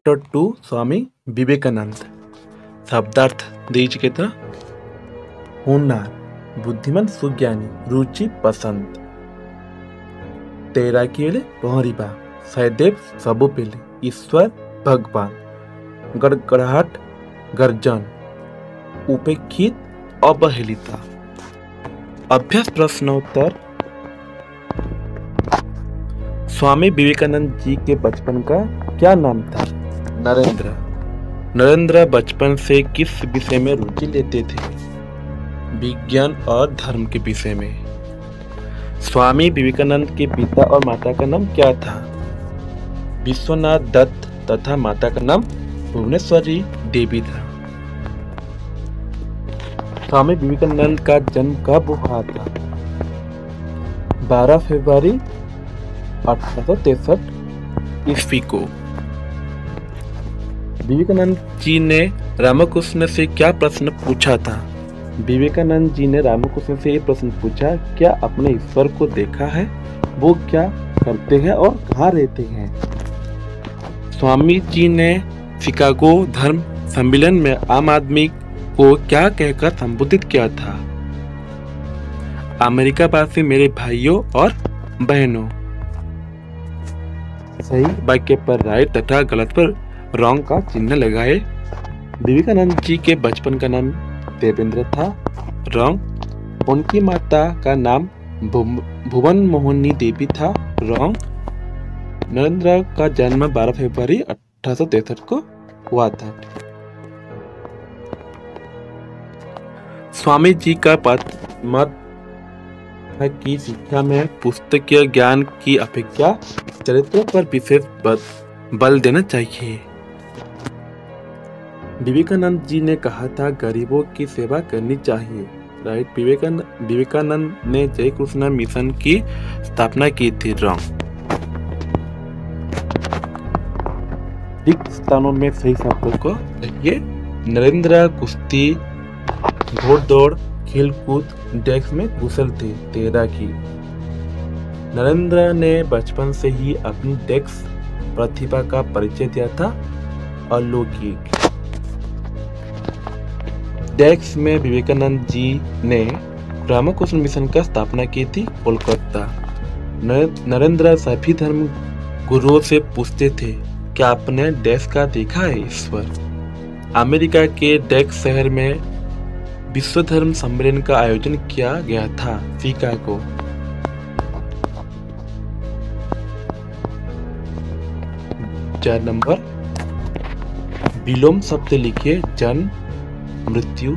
Chapter 2 Swami Vivekananda. शब्दार्थ दीजिए तो होनहार, बुद्धिमान, सुज्ञानी, रुचि, पसंद। तेरा केले पहरिबा, सहदेव सबु पेले, ईश्वर भगवान, गड़गड़ाहट, गर्जन, उपेक्षित, अवहेलिता। अभ्यास प्रश्नोत्तर। स्वामी विवेकानंद जी के बचपन का क्या नाम था? नरेंद्र। नरेंद्र बचपन से किस विषय में रुचि लेते थे? विज्ञान और धर्म के विषय में। स्वामी विवेकानंद के पिता और माता का नाम क्या था? विश्वनाथ दत्त तथा माता का नाम भुवनेश्वरी देवी था। स्वामी विवेकानंद का जन्म कब हुआ था? 12 फरवरी 1863 ईस्वी को। विवेकानंद जी ने रामकृष्ण से क्या प्रश्न पूछा था? विवेकानंद जी ने रामकृष्ण से ये प्रश्न पूछा, क्या अपने ईश्वर को देखा है? वो क्या करते हैं और कहाँ रहते हैं? स्वामी जी ने शिकागो धर्म सम्मेलन में आम आदमी को क्या कहकर संबोधित किया था? अमेरिका वासी मेरे भाइयों और बहनों। सही वाक्य पर राइट तथा गलत पर रॉन्ग का चिन्ह लगाए। विवेकानंद जी के बचपन का नाम देवेंद्र था। रॉन्ग। उनकी माता का नाम भुवन मोहिनी देवी था। रॉन्ग। नरेंद्र का जन्म 12 फरवरी 1863 को हुआ था। स्वामी जी का मत है कि शिक्षा में पुस्तकीय ज्ञान की अपेक्षा चरित्र पर विशेष बल देना चाहिए। विवेकानंद जी ने कहा था गरीबों की सेवा करनी चाहिए। राइट। विवेकानंद ने जय कृष्ण मिशन की स्थापना की थी। रॉन्ग। रिक्त स्थानों में सही शब्दों को लिखिए। नरेंद्र कुश्ती, घोड़दौड़, खेलकूद, डेस्क में कुशल थे। तैराकी। नरेंद्र ने बचपन से ही अपनी डेस्क प्रतिभा का परिचय दिया था। अलौकिक। डेस्क में विवेकानंद जी ने रामकृष्ण मिशन का स्थापना की थी। कोलकाता। नरेंद्र सभी धर्म गुरुओं से पूछते थे, क्या आपने डेस्क का देखा है ईश्वर? अमेरिका के डेस्क शहर में विश्व धर्म सम्मेलन का आयोजन किया गया था। शिकागो। चार नंबर। विलोम शब्द लिखिए। जन्म, मृत्यु,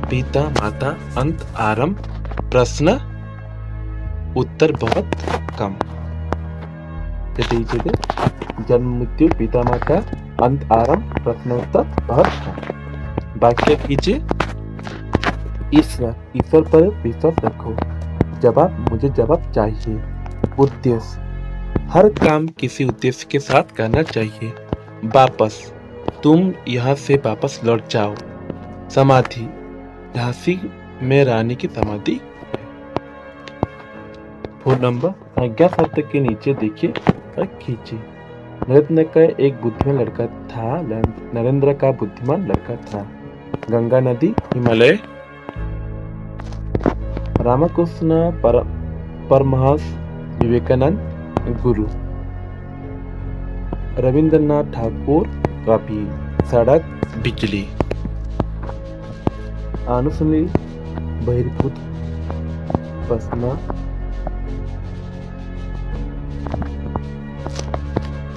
पिता, माता, अंत, आरंभ। प्रश्न उत्तर बहुत कम। जन्म, मृत्यु, पिता, माता, अंत, आरंभ। प्रश्न उत्तर बहुत कम। वाक्य कीजिए। ईश्वर पर विश्वास रखो। जवाब, मुझे जवाब चाहिए। उद्देश्य, हर काम किसी उद्देश्य के साथ करना चाहिए। वापस, तुम यहाँ से वापस लौट जाओ। समाधि, झांसी में रानी की समाधि। Phone number. संज्ञा शब्द के नीचे देखिए और खींचिए। नरेंद्र का एक बुद्धिमान लड़का था। नरेंद्र का बुद्धिमान लड़का था। गंगा नदी, हिमालय। रामकृष्ण परमहंस, विवेकानंद गुरु। रविंद्रनाथ ठाकुर कवि। सड़क, बिजली। अनुसूली बहिर्भूत प्रश्न।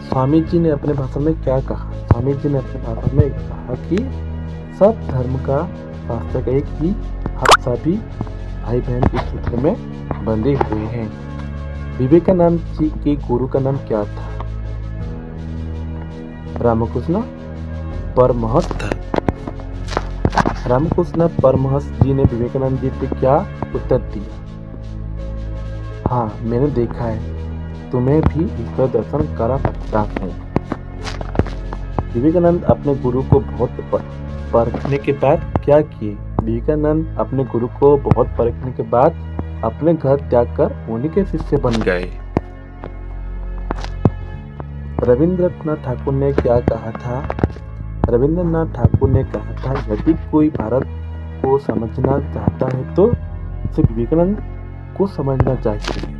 स्वामी जी ने अपने भाषण में क्या कहा? स्वामी जी ने अपने भाषण में कहा कि सब धर्म का शास्त्र एक ही, हम सभी भाई बहन इस सूत्र में बंधे हुए हैं। विवेकानंद जी के गुरु का नाम क्या था? रामकृष्ण परमहंस था। रामकृष्ण परमहंस जी ने विवेकानंद जी से क्या उत्तर दिया? हाँ, मैंने देखा है, तुम्हें भी ईश्वर दर्शन करा सकता हूँ। विवेकानंद अपने गुरु को बहुत परखने के बाद क्या किए? विवेकानंद अपने गुरु को बहुत परखने के बाद अपने घर त्याग कर उन्हीं के शिष्य बन गए। रविंद्रनाथ ठाकुर ने क्या कहा था? रविंद्रनाथ ठाकुर ने कहा था, यदि कोई भारत को समझना चाहता है तो उसे विवेकानंद को समझना चाहिए।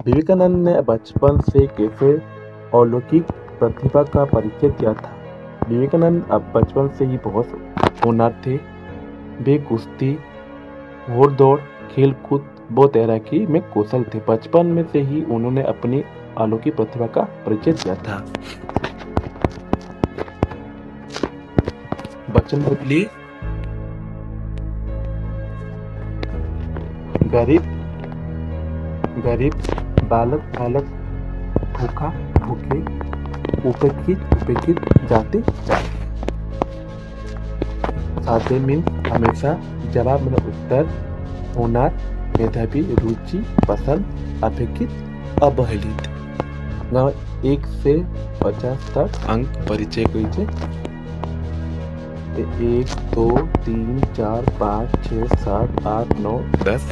विवेकानंद ने बचपन से कैसे अलौकिक प्रतिभा का परिचय दिया था? विवेकानंद अब बचपन से ही बहुत होनहार थे। वे कुश्ती, घोड़दौड़, खेलकूद व तैराकी में कौशल थे। बचपन में से ही उन्होंने अपनी अलौकिक प्रतिभा का परिचय दिया था। वचन बदलिए। गरीब, बालक, भूखा, भूखे, उपेक्षित, जाति। सादे मीन्स हमेशा, जवाब में उत्तर, होनहार, मेधावी, रुचि, पसंद, अपेक्षित, अवहेलित। 1 से 50 तक अंक परिचय कीजिए। 1 2 3 4 5 6 7 8 9 10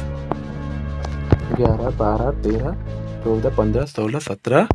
11 12 13 14 15 16 17